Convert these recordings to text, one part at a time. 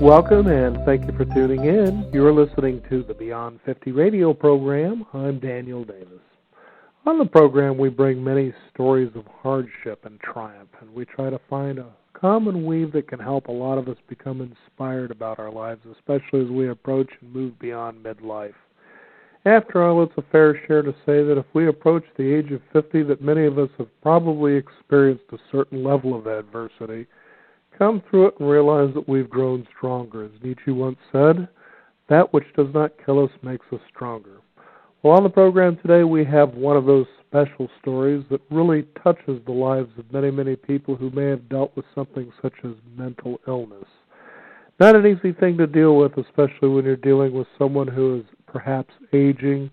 Welcome and thank you for tuning in. You're listening to the Beyond 50 radio program. I'm Daniel Davis. On the program, we bring many stories of hardship and triumph, and we try to find a common weave that can help a lot of us become inspired about our lives, especially as we approach and move beyond midlife. After all, it's a fair share to say that if we approach the age of 50, that many of us have probably experienced a certain level of adversity, come through it and realize that we've grown stronger. As Nietzsche once said, that which does not kill us makes us stronger. Well, on the program today, we have one of those special stories that really touches the lives of many, many people who may have dealt with something such as mental illness. Not an easy thing to deal with, especially when you're dealing with someone who is perhaps aging,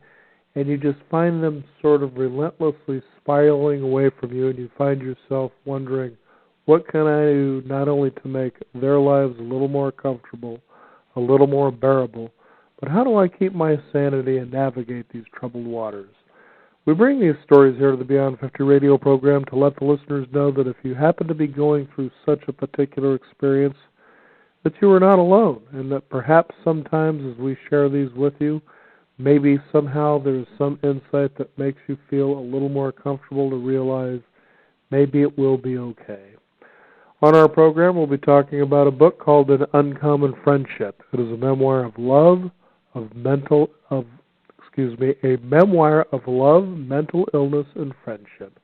and you just find them sort of relentlessly spiraling away from you, and you find yourself wondering, what can I do not only to make their lives a little more comfortable, a little more bearable, but how do I keep my sanity and navigate these troubled waters? We bring these stories here to the Beyond 50 radio program to let the listeners know that if you happen to be going through such a particular experience, that you are not alone, and that perhaps sometimes as we share these with you, maybe somehow there is some insight that makes you feel a little more comfortable to realize maybe it will be okay. On our program, we'll be talking about a book called An Uncommon Friendship. It is a memoir of love, a memoir of love, mental illness, and friendship.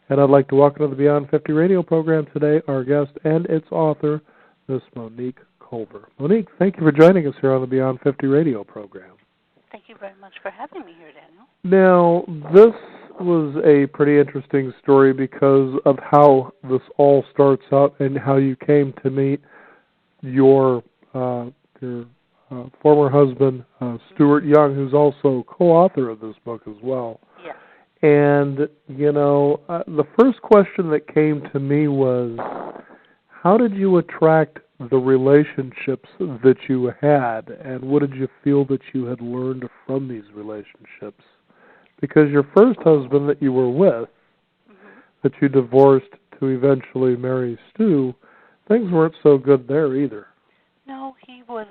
And I'd like to welcome to the Beyond 50 radio program today our guest and its author, Miss Monique Culver. Monique, thank you for joining us here on the Beyond 50 radio program. Thank you very much for having me here, Daniel. Now, this was a pretty interesting story because of how this all starts out and how you came to meet your former husband, Stuart Young, who's also co-author of this book as well. Yes. And, the first question that came to me was, how did you attract the relationships that you had, and what did you feel that you had learned from these relationships? Because your first husband that you were with, that you divorced to eventually marry Stu, things weren't so good there either. No, he was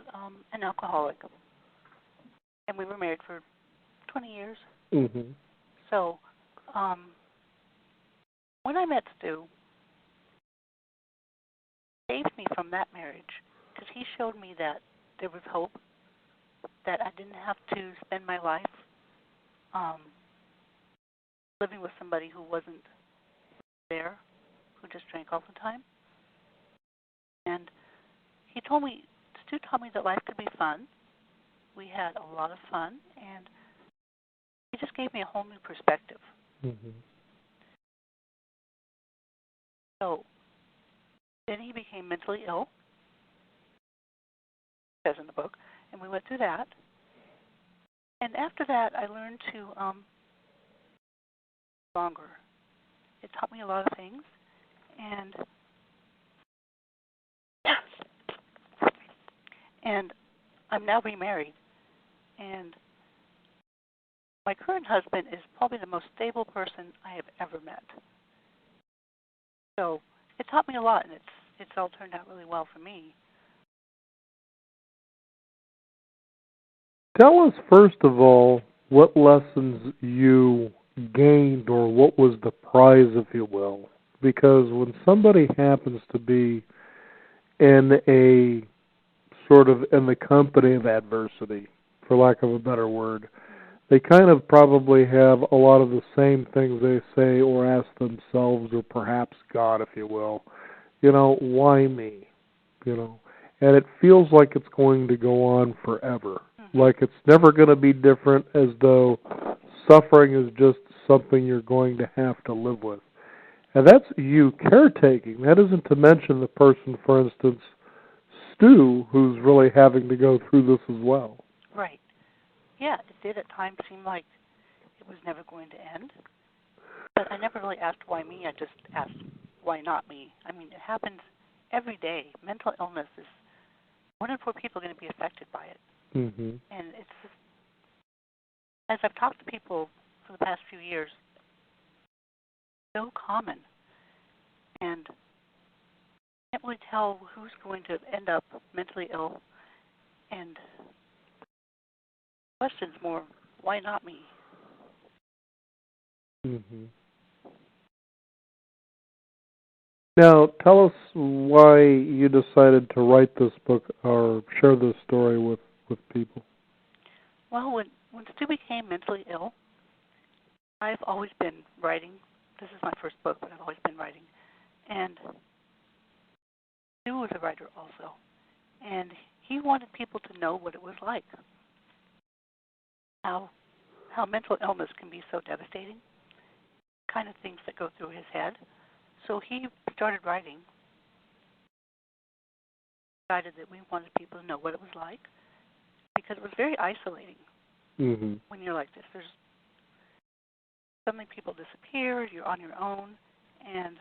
an alcoholic, and we were married for 20 years. Mm-hmm. So when I met Stu, he saved me from that marriage because he showed me that there was hope, that I didn't have to spend my life living with somebody who wasn't there, who just drank all the time. And Stu told me that life could be fun. We had a lot of fun, and he just gave me a whole new perspective. Mm-hmm. So then he became mentally ill, says in the book, and we went through that. And after that, I learned to stronger. It taught me a lot of things, and I'm now remarried, and my current husband is probably the most stable person I have ever met. So it taught me a lot, and it's all turned out really well for me. Tell us, first of all, what lessons you gained, or what was the prize, if you will. Because when somebody happens to be in the company of adversity, for lack of a better word, they kind of probably have a lot of the same things they say or ask themselves, or perhaps God, if you will. Why me? And it feels like it's going to go on forever. Like it's never going to be different, as though suffering is just something you're going to have to live with. And that's you caretaking. That isn't to mention the person, for instance, Stu, who's really having to go through this as well. Right. Yeah, it did at times seem like it was never going to end. But I never really asked why me. I just asked why not me. I mean, it happens every day. Mental illness is 1 in 4 people are going to be affected by it. Mm-hmm. And it's just, as I've talked to people for the past few years, so common. And can't really tell who's going to end up mentally ill, and questions more, why not me? Hmm. Now, tell us why you decided to write this book or share this story with people. Well, when Stu became mentally ill, I've always been writing. This is my first book, but I've always been writing. And Stu was a writer also. And he wanted people to know what it was like, how mental illness can be so devastating, kind of things that go through his head. So he started writing, decided that we wanted people to know what it was like, because it was very isolating when you're like this. There's suddenly people disappear, you're on your own, and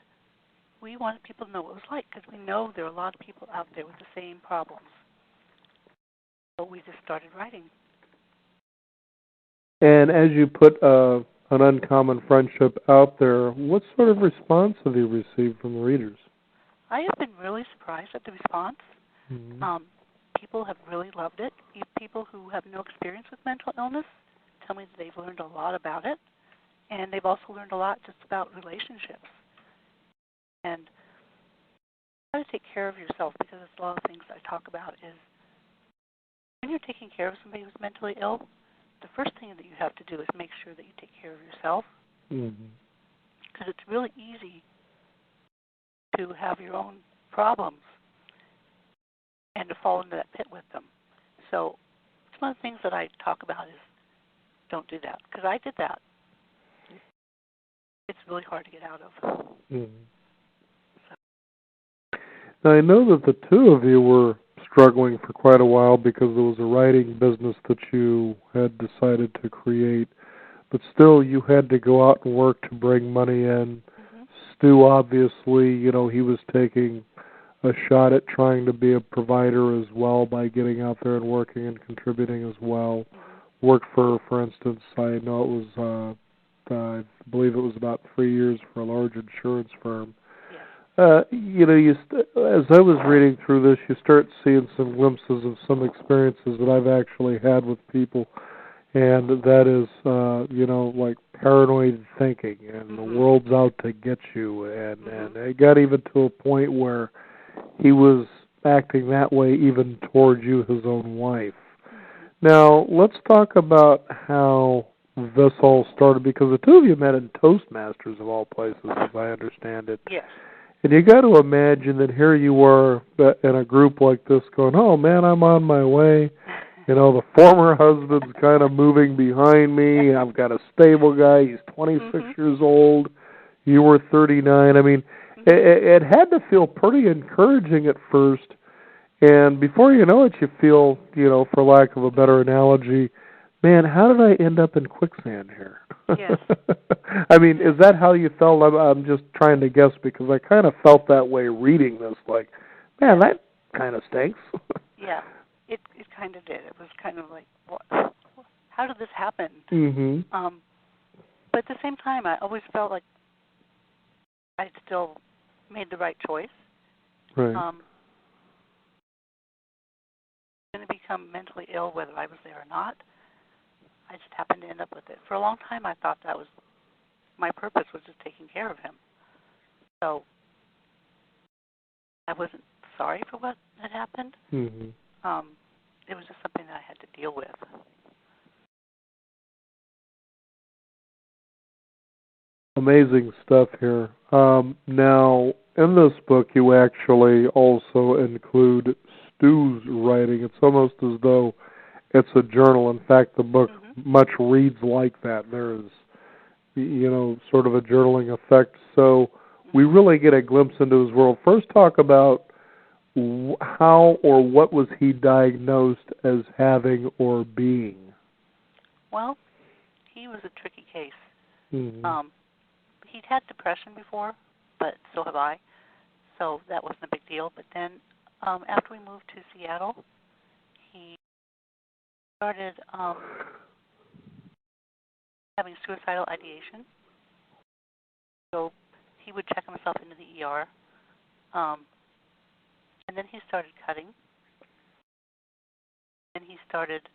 we wanted people to know what it was like, because we know there are a lot of people out there with the same problems. So we just started writing. And as you put an uncommon friendship out there, what sort of response have you received from the readers? I have been really surprised at the response. Mm-hmm. People have really loved it. People who have no experience with mental illness tell me that they've learned a lot about it, and they've also learned a lot just about relationships. And how to take care of yourself, because it's a lot of things I talk about is when you're taking care of somebody who's mentally ill, the first thing that you have to do is make sure that you take care of yourself, because it's really easy to have your own problems and to fall into that pit with them. So some of the things that I talk about is don't do that, because I did that. It's really hard to get out of. Now, I know that the two of you were struggling for quite a while because there was a writing business that you had decided to create, but still you had to go out and work to bring money in. Stu, obviously, he was taking a shot at trying to be a provider as well by getting out there and working and contributing as well. Worked for instance, I know it was, I believe it was about 3 years for a large insurance firm. As I was reading through this, you start seeing some glimpses of some experiences that I've actually had with people, and that is, like paranoid thinking, and the world's out to get you, and it got even to a point where he was acting that way even towards you, his own wife. Now, let's talk about how this all started, because the two of you met in Toastmasters, of all places, as I understand it. Yes. And you got to imagine that here you were in a group like this going, oh, man, I'm on my way. The former husband's kind of moving behind me. I've got a stable guy. He's 26 years old. You were 39. I mean, it had to feel pretty encouraging at first. And before you know it, you feel, for lack of a better analogy, man, how did I end up in quicksand here? Yes. I mean, is that how you felt? I'm just trying to guess, because I kind of felt that way reading this, like, man, that kind of stinks. Yeah, it kind of did. It was kind of like, what? How did this happen? But at the same time, I always felt like I still made the right choice. Right. Going to become mentally ill whether I was there or not. I just happened to end up with it. For a long time, I thought that was my purpose, was just taking care of him. So I wasn't sorry for what had happened. It was just something that I had to deal with. Amazing stuff here. Now, in this book, you actually also include Stu's writing. It's almost as though it's a journal. In fact, the book much reads like that. There is, sort of a journaling effect. So we really get a glimpse into his world. First, talk about how or what was he diagnosed as having or being? Well, he was a tricky case. He'd had depression before, but so have I. So that wasn't a big deal. But then after we moved to Seattle, he started having suicidal ideation. So he would check himself into the ER. And then he started cutting. And he started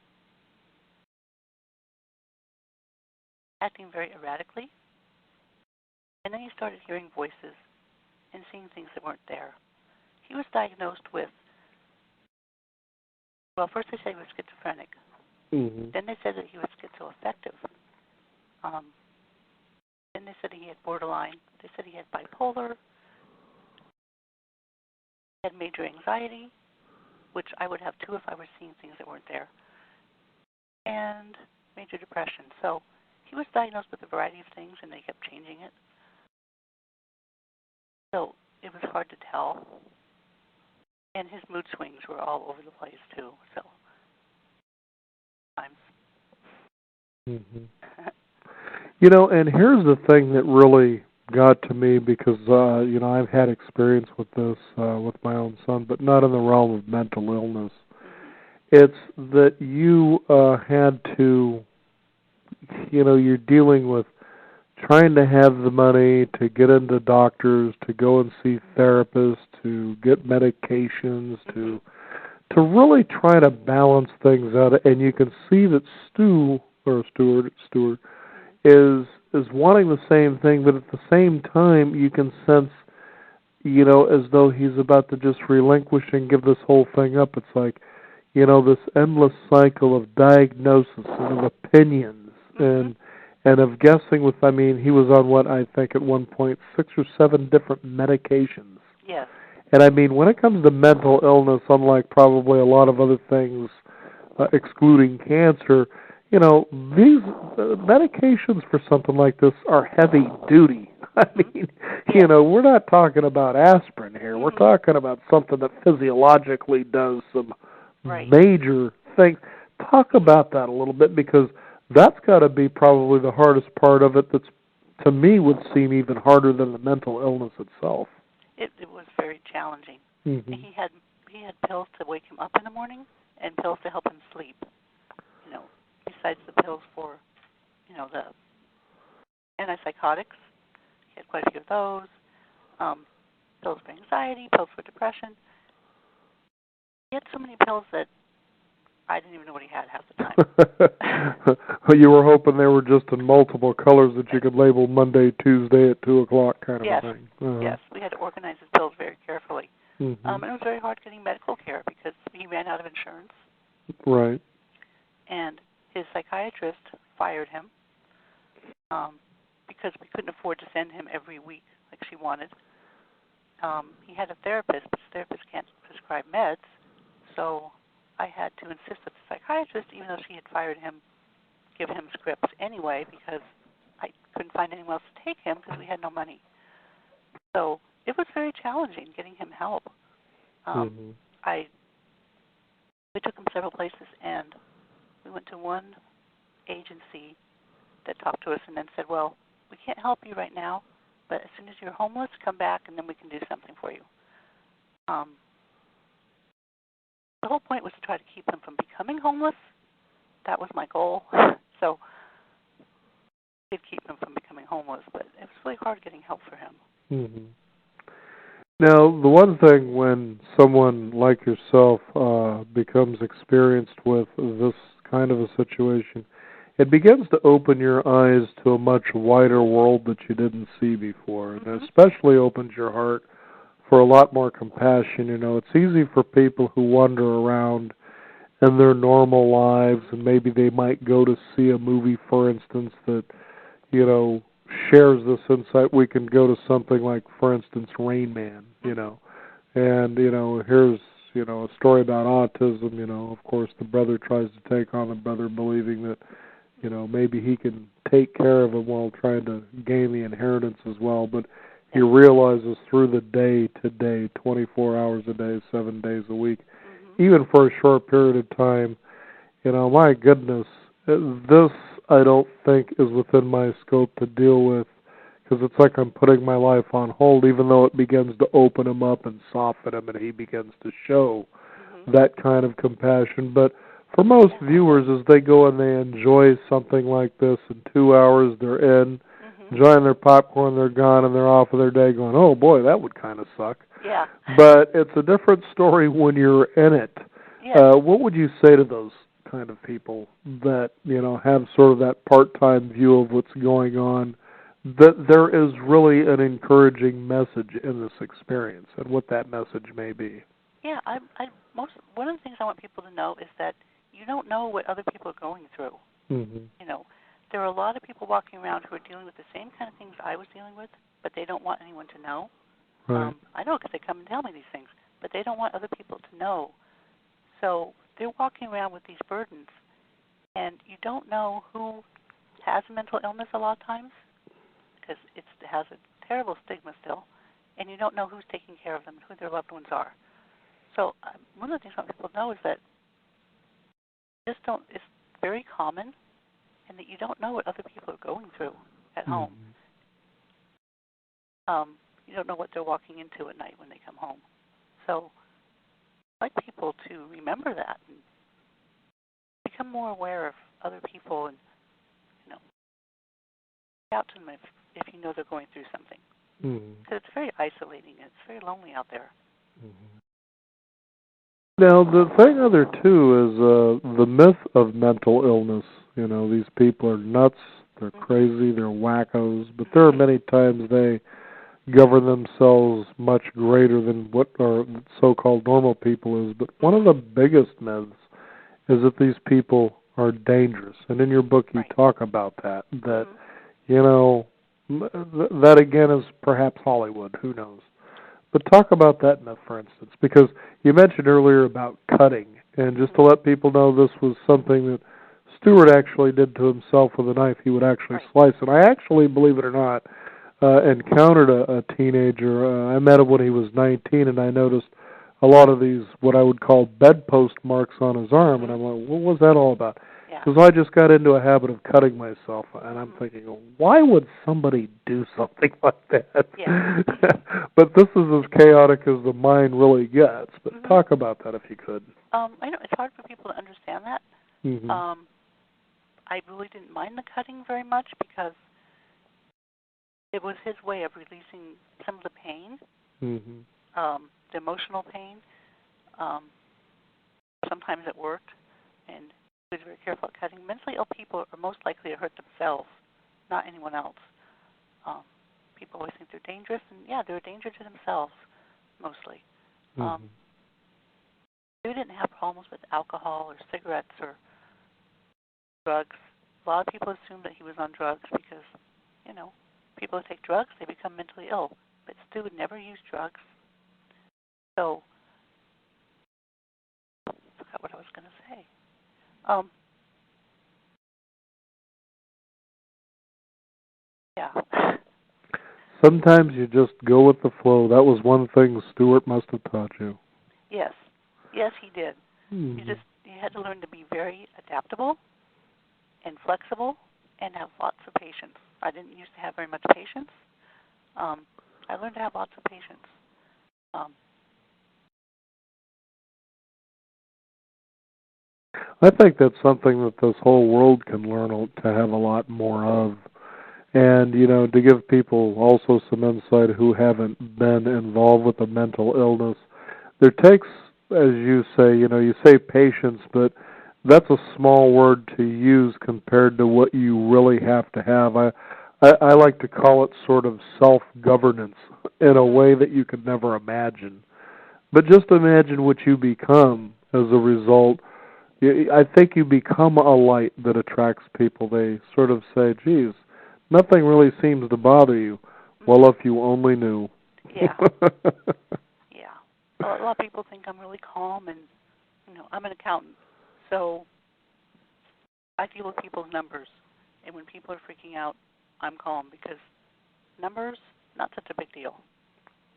acting very erratically. And then he started hearing voices and seeing things that weren't there. He was diagnosed with, well, first they said he was schizophrenic. Mm-hmm. Then they said that he was schizoaffective. Then they said he had borderline. They said he had bipolar. He had major anxiety, which I would have too if I were seeing things that weren't there, and major depression. So he was diagnosed with a variety of things, and they kept changing it. So it was hard to tell. And his mood swings were all over the place, too. So times. Mm-hmm. You know, and here's the thing that really got to me because, you know, I've had experience with this with my own son, but not in the realm of mental illness. It's that you had to, you know, you're dealing with trying to have the money to get into doctors, to go and see therapists, to get medications, to really try to balance things out. And you can see that Stuart is wanting the same thing, but at the same time you can sense, you know, as though he's about to just relinquish and give this whole thing up. It's like, you know, this endless cycle of diagnosis and of opinions and of guessing with, I mean, he was on what I think at one point 6 or 7 different medications. Yes. And I mean, when it comes to mental illness, unlike probably a lot of other things, excluding cancer, you know, these medications for something like this are heavy duty. I mean, you know, we're not talking about aspirin here. We're talking about something that physiologically does some major things. Talk about that a little bit, because that's got to be probably the hardest part of it. That's, to me, would seem even harder than the mental illness itself. It was very challenging. Mm-hmm. He had pills to wake him up in the morning and pills to help him sleep. You know, besides the pills for, you know, the antipsychotics. He had quite a few of those. Pills for anxiety, pills for depression. He had so many pills that I didn't even know what he had half the time. You were hoping they were just in multiple colors that you could label Monday, Tuesday at 2 o'clock kind of a thing. Yes, we had to organize his pills very carefully. Mm-hmm. And it was very hard getting medical care because he ran out of insurance. Right. And his psychiatrist fired him because we couldn't afford to send him every week like she wanted. He had a therapist, but the therapist can't prescribe meds, so I had to insist that the psychiatrist, even though she had fired him, give him scripts anyway because I couldn't find anyone else to take him because we had no money. So it was very challenging getting him help. We took him several places, and we went to one agency that talked to us and then said, well, we can't help you right now, but as soon as you're homeless, come back and then we can do something for you. The whole point was to try to keep him from becoming homeless. That was my goal. So I did keep him from becoming homeless, but it was really hard getting help for him. Mm-hmm. Now, the one thing when someone like yourself becomes experienced with this kind of a situation, it begins to open your eyes to a much wider world that you didn't see before, and especially opens your heart for a lot more compassion. You know, it's easy for people who wander around in their normal lives, and maybe they might go to see a movie, for instance, that, you know, shares this insight. We can go to something like, for instance, Rain Man, you know, and, you know, here's, you know, a story about autism. You know, of course, the brother tries to take on the brother, believing that, you know, maybe he can take care of him while trying to gain the inheritance as well. But he realizes through the day to day, 24 hours a day, 7 days a week, even for a short period of time, you know, my goodness, this I don't think is within my scope to deal with, because it's like I'm putting my life on hold, even though it begins to open him up and soften him, and he begins to show that kind of compassion. But for most viewers, as they go and they enjoy something like this, in 2 hours they're in, enjoying their popcorn, they're gone, and they're off of their day going, oh boy, that would kind of suck. Yeah. But it's a different story when you're in it. Yes. What would you say to those kind of people that, have sort of that part-time view of what's going on, that there is really an encouraging message in this experience, and what that message may be? Yeah, one of the things I want people to know is that you don't know what other people are going through. Mm-hmm. There are a lot of people walking around who are dealing with the same kind of things I was dealing with, but they don't want anyone to know. Right. I know because they come and tell me these things, but they don't want other people to know. So they're walking around with these burdens, and you don't know who has a mental illness a lot of times because it has a terrible stigma still, and you don't know who's taking care of them and who their loved ones are. So one of the things I want people to know is that it's very common, and that you don't know what other people are going through at home. You don't know what they're walking into at night when they come home. So I'd like people to remember that and become more aware of other people, and reach out to them if you know they're going through something. Because it's very isolating. It's very lonely out there. Now, the thing other too is the myth of mental illness. These people are nuts, they're crazy, they're wackos, but there are many times they govern themselves much greater than what our so-called normal people is. But one of the biggest myths is that these people are dangerous. And in your book you talk about that, that again is perhaps Hollywood, who knows. But talk about that myth, for instance, because you mentioned earlier about cutting, and just to let people know, this was something that Stewart actually did to himself with a knife. He would actually slice it. I actually, believe it or not, encountered a teenager. I met him when he was 19, and I noticed a lot of these, what I would call bedpost marks on his arm, and I'm like, what was that all about? Because I just got into a habit of cutting myself, and I'm thinking, why would somebody do something like that? Yeah. But this is as chaotic as the mind really gets. But talk about that if you could. I know it's hard for people to understand that. I really didn't mind the cutting very much because it was his way of releasing some of the pain, the emotional pain. Sometimes it worked, and he was very careful at cutting. Mentally ill people are most likely to hurt themselves, not anyone else. People always think they're dangerous, and yeah, they're a danger to themselves, mostly. They didn't have problems with alcohol or cigarettes or drugs. A lot of people assume that he was on drugs because, people who take drugs, they become mentally ill. But Stu would never use drugs. So, I forgot what I was going to say. Yeah. Sometimes you just go with the flow. That was one thing Stewart must have taught you. Yes. Yes, he did. You had to learn to be very adaptable and flexible and have lots of patience. I didn't used to have very much patience. I learned to have lots of patience. I think that's something that this whole world can learn to have a lot more of. And, to give people also some insight who haven't been involved with a mental illness, there takes, as you say patience, but that's a small word to use compared to what you really have to have. I like to call it sort of self-governance in a way that you could never imagine. But just imagine what you become as a result. I think you become a light that attracts people. They sort of say, geez, nothing really seems to bother you. Well, if you only knew. Yeah. Yeah. A lot of people think I'm really calm, and, I'm an accountant. So I deal with people's numbers. And when people are freaking out, I'm calm because numbers, not such a big deal.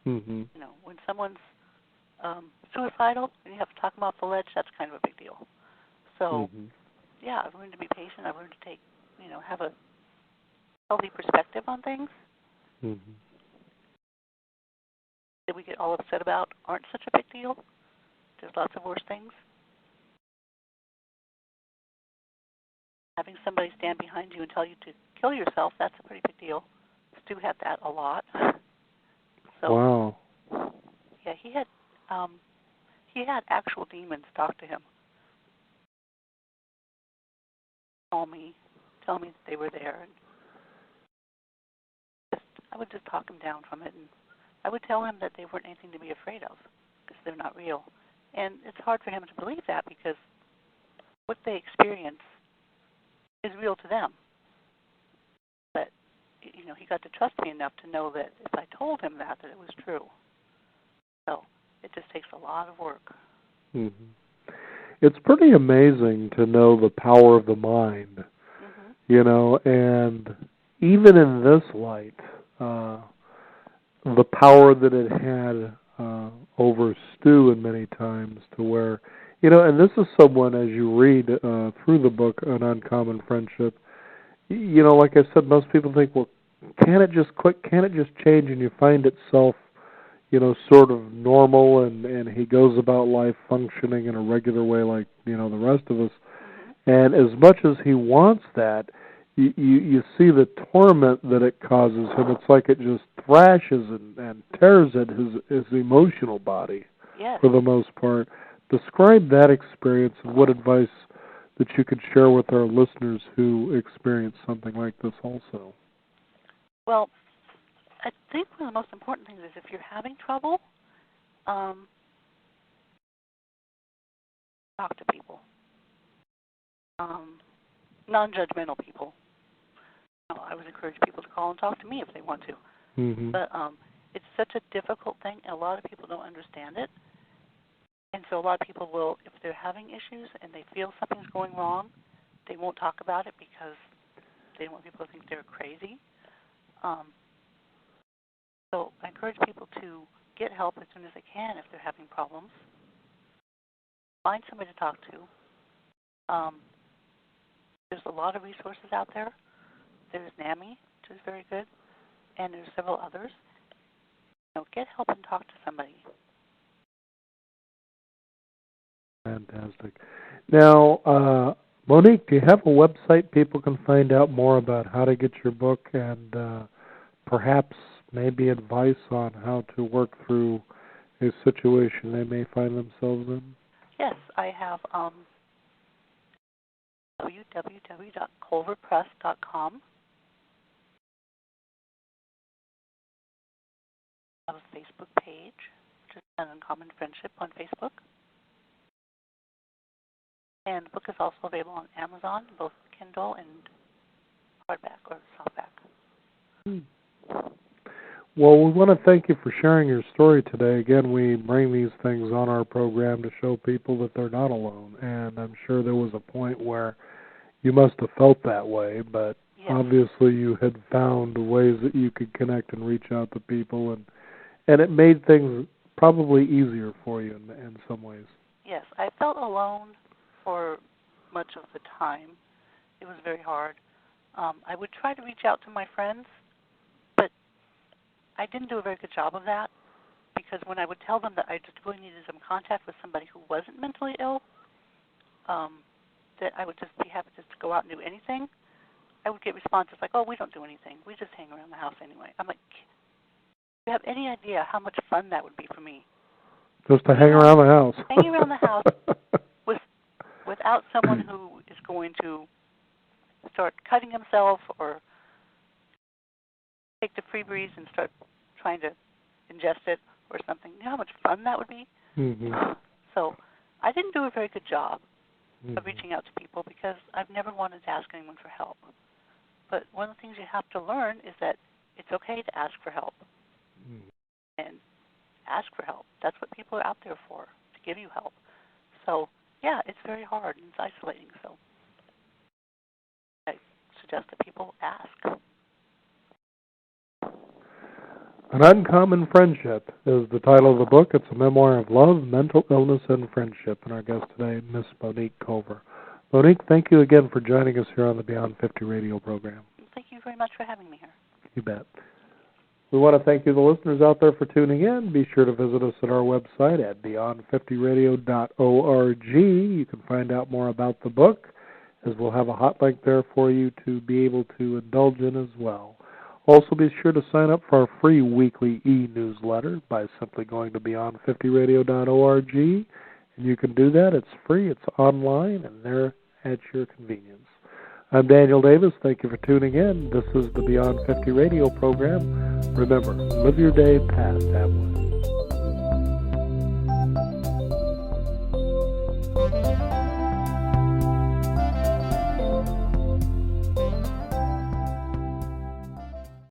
When someone's suicidal and you have to talk them off the ledge, that's kind of a big deal. So, yeah, I've learned to be patient. I've learned to have a healthy perspective on things that we get all upset about aren't such a big deal. There's lots of worse things. Having somebody stand behind you and tell you to kill yourself, that's a pretty big deal. Stu had that a lot. So, wow. Yeah, he had actual demons talk to him, call me, tell me that they were there, and I would just talk him down from it, and I would tell him that they weren't anything to be afraid of because they're not real. And it's hard for him to believe that because what they experience is real to them. But he got to trust me enough to know that if I told him that it was true. So it just takes a lot of work. Mm-hmm. It's pretty amazing to know the power of the mind, and even in this light, the power that it had over Stu in many times to where, and this is someone, as you read through the book, An Uncommon Friendship, like I said, most people think, well, can't it just click, can't it just change, and you find itself sort of normal, and he goes about life functioning in a regular way like, the rest of us. And as much as he wants that, you see the torment that it causes him. It's like it just thrashes and tears at his emotional body, for the most part. Describe that experience and what advice that you could share with our listeners who experience something like this also. Well, I think one of the most important things is if you're having trouble, talk to people, non-judgmental people. I would encourage people to call and talk to me if they want to. Mm-hmm. But it's such a difficult thing, and a lot of people don't understand it. And so a lot of people will, if they're having issues and they feel something's going wrong, they won't talk about it because they don't want people to think they're crazy. So I encourage people to get help as soon as they can if they're having problems. Find somebody to talk to. There's a lot of resources out there. There's NAMI, which is very good, and there's several others. Get help and talk to somebody. Fantastic. Now, Monique, do you have a website people can find out more about how to get your book and perhaps maybe advice on how to work through a situation they may find themselves in? Yes, I have www.culverpress.com. I have a Facebook page, which is An Uncommon Friendship on Facebook. And the book is also available on Amazon, both Kindle and hardback or softback. Well, we want to thank you for sharing your story today. Again, we bring these things on our program to show people that they're not alone. And I'm sure there was a point where you must have felt that way, but obviously you had found ways that you could connect and reach out to people, and it made things probably easier for you in some ways. Yes, I felt alone for much of the time. It was very hard. I would try to reach out to my friends, but I didn't do a very good job of that because when I would tell them that I just really needed some contact with somebody who wasn't mentally ill, that I would just be happy just to go out and do anything, I would get responses like, oh, we don't do anything. We just hang around the house anyway. I'm like, do you have any idea how much fun that would be for me? Just to hang around the house. Hanging around the house without someone who is going to start cutting himself or take the Febreze and start trying to ingest it or something. You know how much fun that would be? Mm-hmm. So I didn't do a very good job of reaching out to people because I've never wanted to ask anyone for help. But one of the things you have to learn is that it's okay to ask for help. And ask for help. That's what people are out there for, to give you help. So, yeah, it's very hard and it's isolating. So I suggest that people ask. An Uncommon Friendship is the title of the book. It's a memoir of love, mental illness, and friendship. And our guest today, Miss Monique Culver. Monique, thank you again for joining us here on the Beyond 50 radio program. Thank you very much for having me here. You bet. We want to thank you, the listeners out there, for tuning in. Be sure to visit us at our website at beyond50radio.org. You can find out more about the book, as we'll have a hot link there for you to be able to indulge in as well. Also, be sure to sign up for our free weekly e-newsletter by simply going to beyond50radio.org. And you can do that. It's free. It's online, and there at your convenience. I'm Daniel Davis. Thank you for tuning in. This is the Beyond 50 radio program. Remember, live your day past that way.